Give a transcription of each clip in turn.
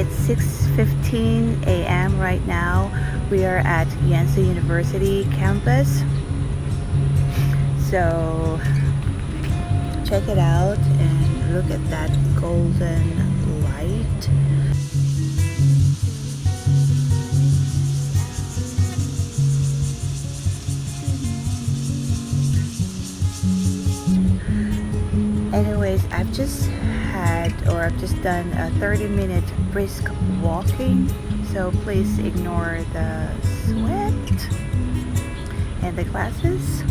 It's 6:15 a.m. right now. We are at Yangchoukeng University campus. So check it out and look at that golden light. Anyways, I've just done a 30-minute brisk walking, so please ignore the sweat and the glasses.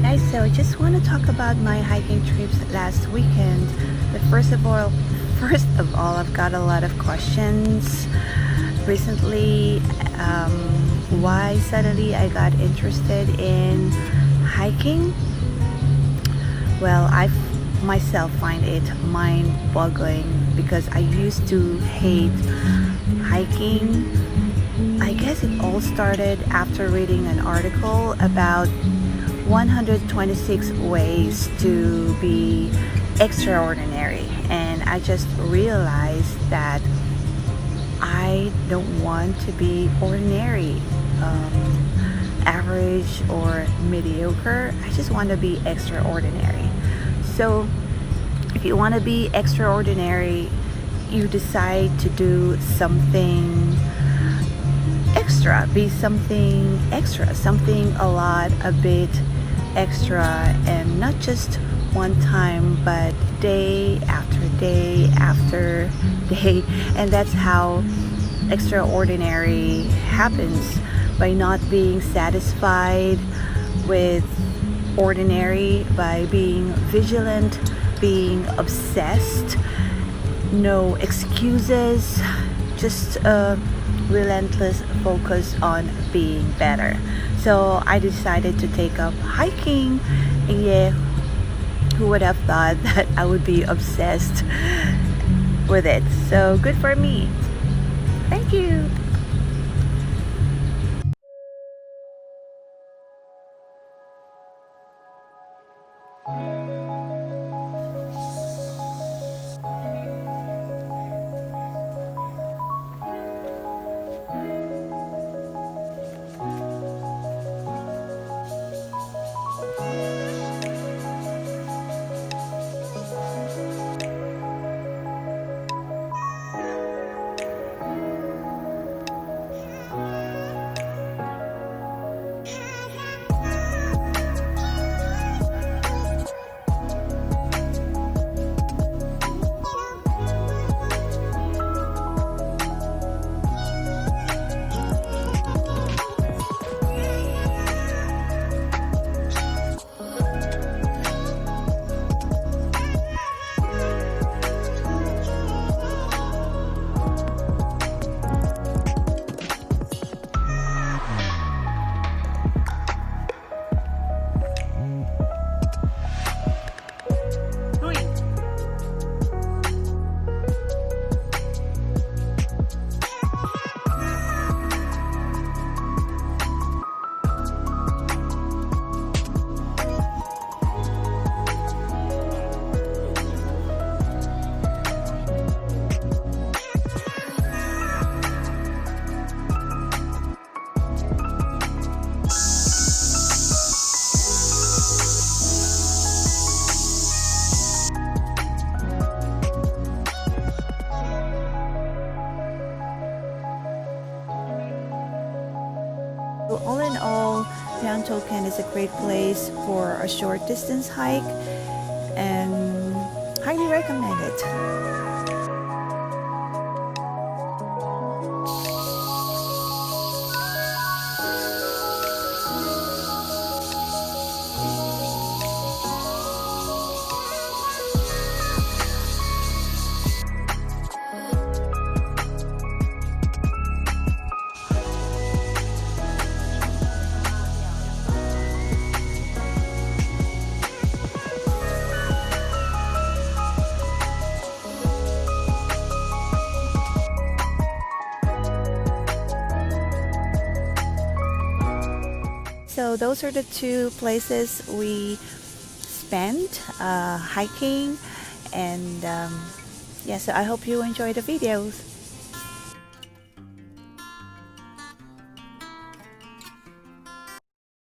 Guys, so I just want to talk about my hiking trips last weekend. But first of all, I've got a lot of questions recently. Why suddenly I got interested in hiking? Well, I myself find it mind-boggling because I used to hate hiking. I guess it all started after reading an article about 126 ways to be extraordinary, and I just realized that I don't want to be ordinary, average or mediocre. I just want to be extraordinary. So if you want to be extraordinary, you decide to do something extra, be something extra, something a bit extra, and not just one time, but day after day after day. And that's how extraordinary happens, by not being satisfied with ordinary, by being vigilant, being obsessed, no excuses, just a relentless focus on being better. So I decided to take up hiking, and yeah, who would have thought that I would be obsessed with it? So good for me. Thank you. All in all, Yangchoukeng is a great place for a short distance hike, and highly recommend it. So those are the two places we spent hiking, and yeah, so I hope you enjoy the videos.